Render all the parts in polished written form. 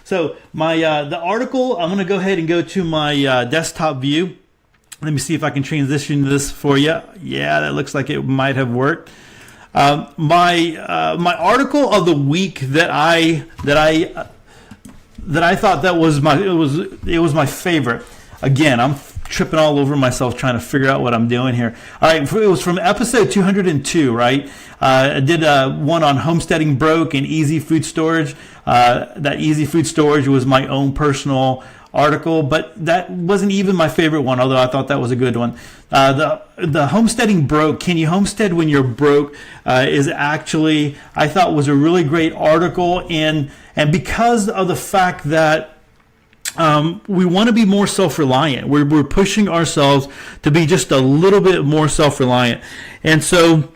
So my the article, I'm going to go ahead and go to my desktop view. Let me see if I can transition this for you. Yeah, that looks like it might have worked. My article of the week that I thought that was my favorite. Again, I'm tripping all over myself trying to figure out what I'm doing here. All right, it was from episode 202, right? I did one on homesteading broke and easy food storage. That easy food storage was my own personal article, but that wasn't even my favorite one, although I thought that was a good one. The homesteading broke, can you homestead when you're broke, is actually, I thought, was a really great article, and because of the fact that we want to be more self-reliant. We're pushing ourselves to be just a little bit more self-reliant, and so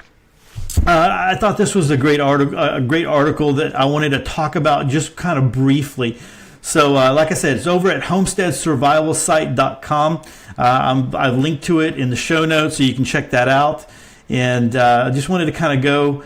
I thought this was a great article that I wanted to talk about just kind of briefly. So, like I said, it's over at homesteadsurvivalsite.com. I've linked to it in the show notes, so you can check that out. And I just wanted to kind of go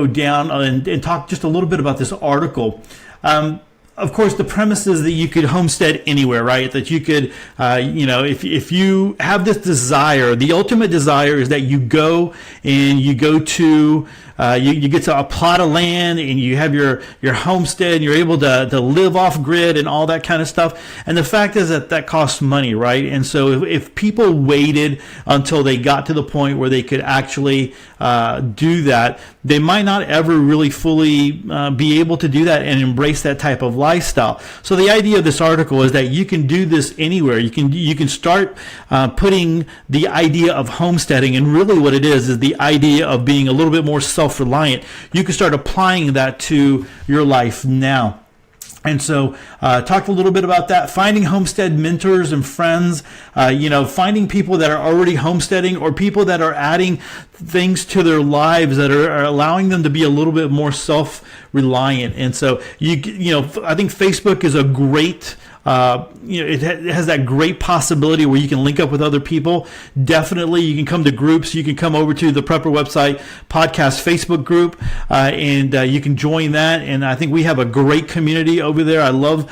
down and talk just a little bit about this article. Of course, the premise is that you could homestead anywhere, right? That you could, if you have this desire, the ultimate desire is that you go and you go to, you get to a plot of land and you have your homestead and you're able to live off grid and all that kind of stuff. And the fact is that costs money, right? And so if people waited until they got to the point where they could actually do that, they might not ever really fully be able to do that and embrace that type of lifestyle. So the idea of this article is that you can do this anywhere. You can start putting the idea of homesteading, and really what it is the idea of being a little bit more self-reliant. You can start applying that to your life now. And so talked a little bit about that, finding homestead mentors and friends, finding people that are already homesteading or people that are adding things to their lives that are allowing them to be a little bit more self-reliant. And so, I think Facebook is a great it has that great possibility where you can link up with other people. Definitely, you can come to groups. You can come over to the Prepper Website Podcast Facebook group, and you can join that. And I think we have a great community over there. I love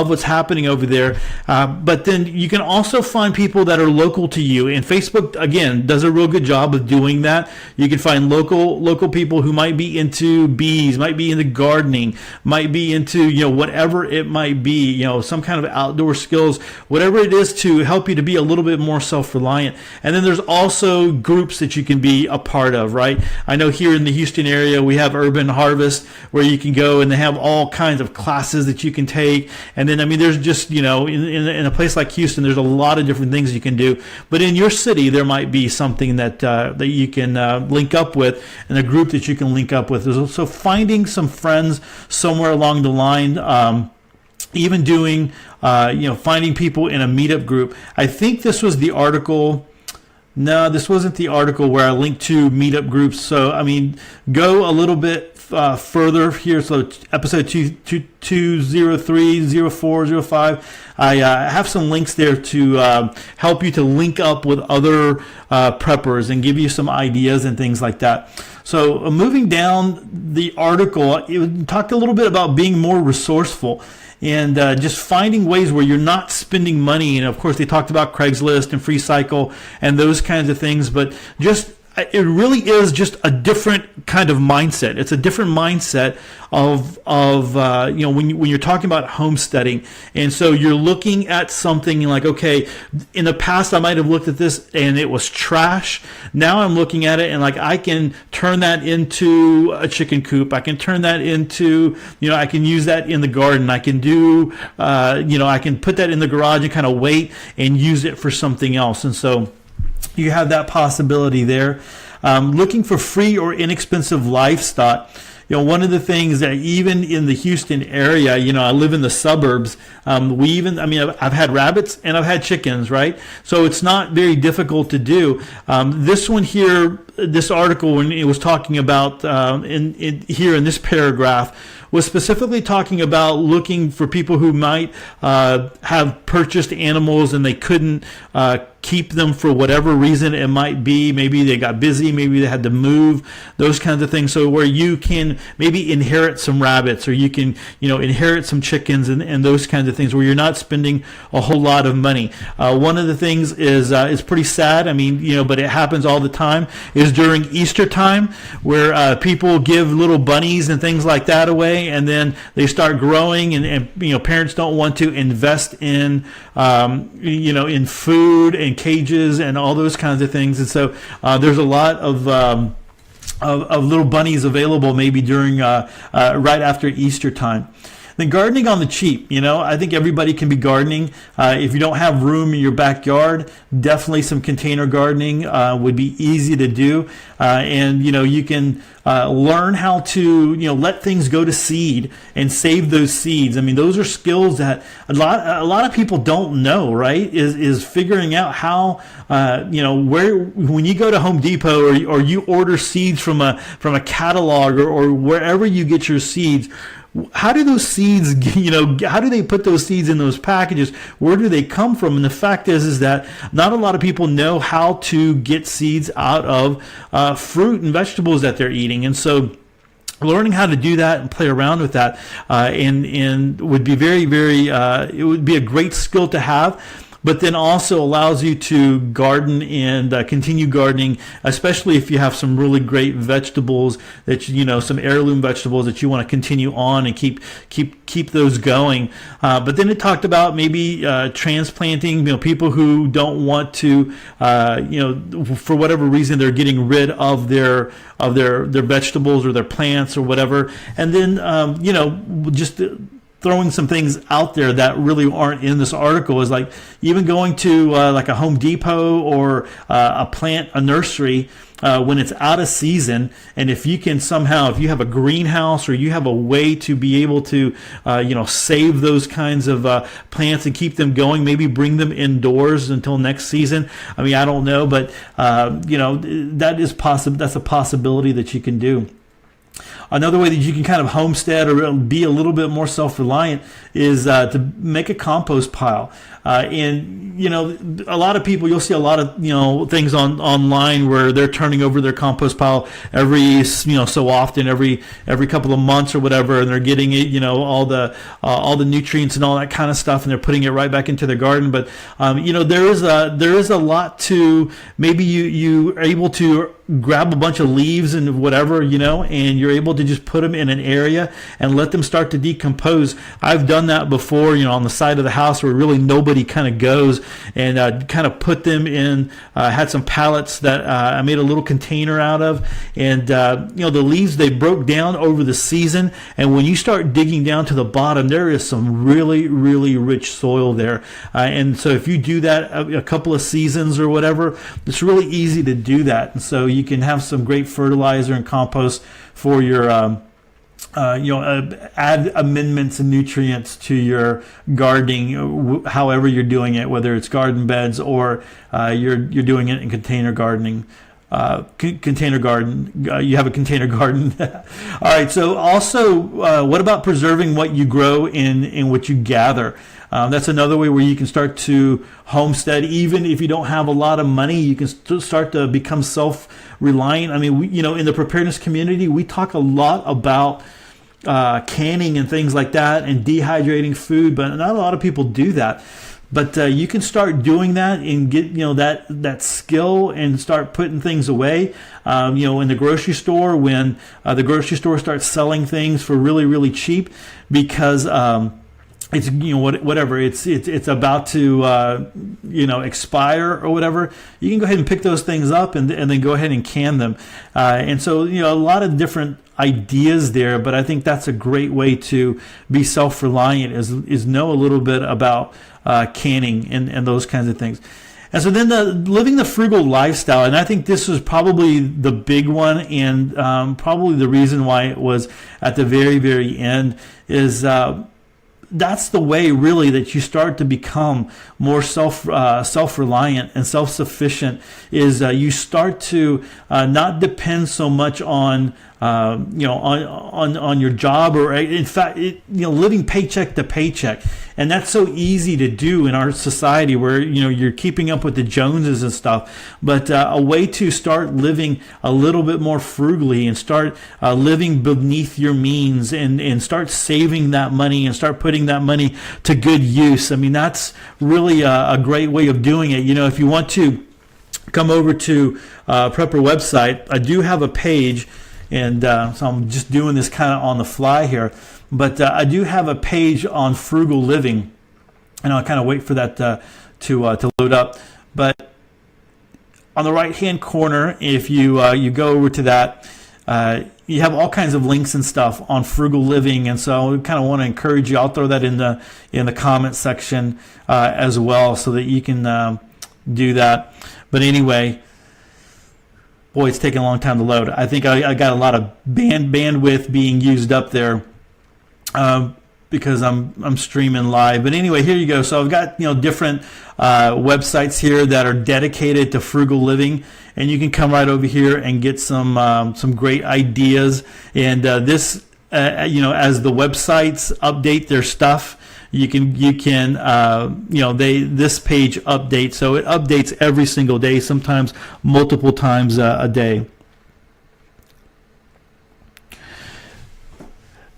what's happening over there. But then you can also find people that are local to you. And Facebook, again, does a real good job of doing that. You can find local people who might be into bees, might be into gardening, might be into whatever it might be. Some kind of outdoor skills, whatever it is to help you to be a little bit more self-reliant. And then there's also groups that you can be a part of, right? I know here in the Houston area, we have Urban Harvest where you can go and they have all kinds of classes that you can take. And then, there's just, in a place like Houston, there's a lot of different things you can do. But in your city, there might be something that you can link up with, and a group that you can link up with. So finding some friends somewhere along the line, even doing, finding people in a meetup group. I think this was the article. No, this wasn't the article where I linked to meetup groups. So, go a little bit further here. So, episode 203, 04, 05. I have some links there to help you to link up with other preppers and give you some ideas and things like that. So, moving down the article, it talked a little bit about being more resourceful. And just finding ways where you're not spending money. And of course, they talked about Craigslist and Free Cycle and those kinds of things. But it really is just a different kind of mindset. It's a different mindset of when you're talking about homesteading. And so you're looking at something like, okay, in the past I might have looked at this and it was trash. Now I'm looking at it and I can turn that into a chicken coop. I can turn that into, I can use that in the garden. I can do, I can put that in the garage and kind of wait and use it for something else. And so you have that possibility there. Looking for free or inexpensive livestock. One of the things that even in the Houston area, I live in the suburbs. I've had rabbits and I've had chickens, right? So it's not very difficult to do. This one here, this article, when it was talking about here in this paragraph, was specifically talking about looking for people who might have purchased animals and they couldn't keep them for whatever reason it might be. Maybe they got busy, maybe they had to move, those kinds of things. So where you can maybe inherit some rabbits, or you can, inherit some chickens and those kinds of things, where you're not spending a whole lot of money. One of the things is pretty sad. I mean, but it happens all the time, is during Easter time, where people give little bunnies and things like that away, and then they start growing, and parents don't want to invest in in food and cages and all those kinds of things. And so there's a lot of little bunnies available maybe during right after Easter time. Then gardening on the cheap. I think everybody can be gardening. If you don't have room in your backyard, definitely some container gardening would be easy to do. And you can learn how to let things go to seed and save those seeds. I mean, those are skills that a lot of people don't know, right? Is figuring out how where, when you go to Home Depot or you order seeds from a catalog or wherever you get your seeds. How do those seeds, how do they put those seeds in those packages? Where do they come from? And the fact is that not a lot of people know how to get seeds out of fruit and vegetables that they're eating. And so learning how to do that and play around with that and would be very, very, it would be a great skill to have. But then also allows you to garden and continue gardening, especially if you have some really great vegetables that some heirloom vegetables that you want to continue on and keep those going. But then it talked about maybe transplanting. People who don't want to, for whatever reason, they're getting rid of their vegetables or their plants or whatever, and then just throwing some things out there that really aren't in this article is like even going to like a Home Depot or a nursery when it's out of season, and if you can somehow, if you have a greenhouse or you have a way to be able to save those kinds of plants and keep them going, maybe bring them indoors until next season. I mean, I don't know, but that is possible. That's a possibility that you can do. Another way that you can kind of homestead or be a little bit more self-reliant is to make a compost pile. And a lot of people, you'll see a lot of things online where they're turning over their compost pile every so often, every couple of months or whatever, and they're getting it, all the nutrients and all that kind of stuff, and they're putting it right back into their garden. But there is a lot to, maybe you are able to grab a bunch of leaves and whatever, and you're able to just put them in an area and let them start to decompose. I've done that before, on the side of the house where really nobody kind of goes, and kind of put them in, had some pallets that I made a little container out of, and the leaves, they broke down over the season, and when you start digging down to the bottom, there is some really, really rich soil there, and so if you do that a couple of seasons or whatever, it's really easy to do that, and so you can have some great fertilizer and compost for your add amendments and nutrients to your gardening, however you're doing it, whether it's garden beds or you're doing it in container gardening. You have a container garden. All right. So also, what about preserving what you grow in what you gather? That's another way where you can start to homestead. Even if you don't have a lot of money, you can start to become self-reliant. I mean, in the preparedness community, we talk a lot about canning and things like that and dehydrating food, but not a lot of people do that. But you can start doing that and get that skill and start putting things away. In the grocery store, when the grocery store starts selling things for really, really cheap because it's whatever it's about to expire or whatever, you can go ahead and pick those things up and then go ahead and can them. And so a lot of different ideas there, but I think that's a great way to be self-reliant is know a little bit about canning and those kinds of things. And so then living the frugal lifestyle, and I think this was probably the big one, and probably the reason why it was at the very, very end is that's the way really that you start to become more self-reliant and self-sufficient, is you start to not depend so much on on your job, or in fact, living paycheck to paycheck. And that's so easy to do in our society where, you're keeping up with the Joneses and stuff. But a way to start living a little bit more frugally and start living beneath your means and start saving that money and start putting that money to good use. I mean, that's really a great way of doing it. If you want to come over to Prepper website, I do have a page, and so I'm just doing this kind of on the fly here. But I do have a page on frugal living, and I'll kind of wait for that to load up. But on the right-hand corner, if you go over to that, you have all kinds of links and stuff on frugal living, and so I kind of want to encourage you. I'll throw that in the comment section as well, so that you can do that. But anyway, boy, it's taking a long time to load. I think I got a lot of bandwidth being used up there. Because I'm streaming live. But anyway, here you go. So I've got different websites here that are dedicated to frugal living, and you can come right over here and get some great ideas. And this as the websites update their stuff, you can this page updates, so it updates every single day, sometimes multiple times a day.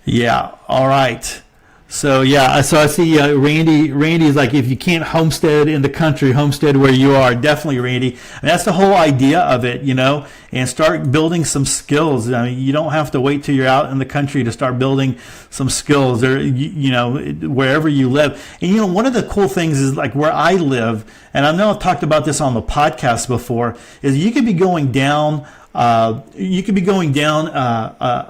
Yeah. All right. So I see Randy's like, if you can't homestead in the country, homestead where you are. Definitely, Randy. And that's the whole idea of it, and start building some skills. I mean, you don't have to wait till you're out in the country to start building some skills, or wherever you live. And one of the cool things is, like, where I live, and I know I've talked about this on the podcast before, is you could be going down a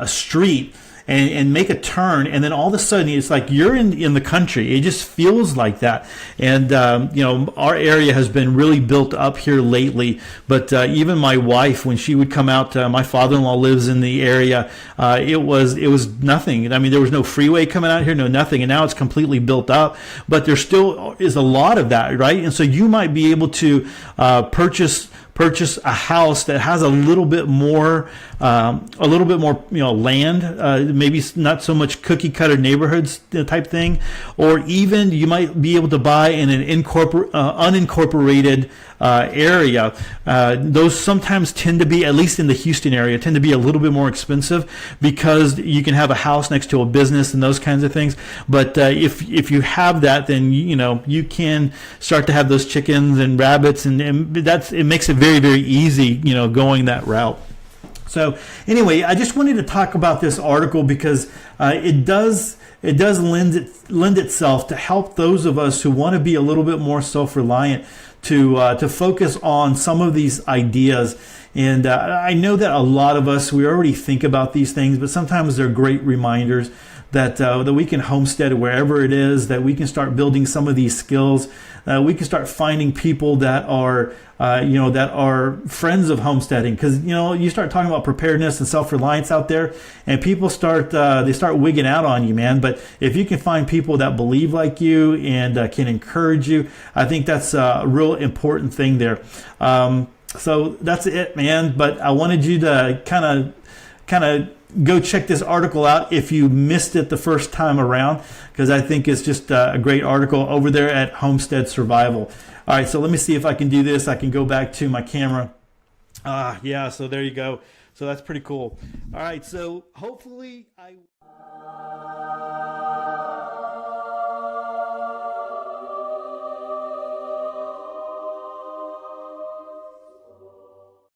street and make a turn, and then all of a sudden it's like you're in the country. It just feels like that. And our area has been really built up here lately, but even my wife, when she would come out, my father-in-law lives in the area, it was nothing. I mean, there was no freeway coming out here, no nothing, and now it's completely built up, but there still is a lot of that, right? And so you might be able to purchase a house that has a little bit more land, maybe not so much cookie cutter neighborhoods type thing, or even you might be able to buy in an unincorporated area. Those sometimes tend to be, at least in the Houston area, tend to be a little bit more expensive because you can have a house next to a business and those kinds of things. But if you have that, then you can start to have those chickens and rabbits, and it makes it very, very easy, going that route. So anyway, I just wanted to talk about this article because it does lend itself to help those of us who want to be a little bit more self-reliant to focus on some of these ideas. And I know that a lot of us, we already think about these things, but sometimes they're great reminders that we can homestead wherever it is, that we can start building some of these skills. We can start finding people that are friends of homesteading, because you start talking about preparedness and self-reliance out there, and people start wigging out on you, man. But if you can find people that believe like you and can encourage you, I think that's a real important thing there. So that's it, man. But I wanted you to kind of go check this article out if you missed it the first time around, because I think it's just a great article over there at Homestead Survival. All right, so let me see if I can do this. I can go back to my camera. So there you go. So that's pretty cool. All right, so hopefully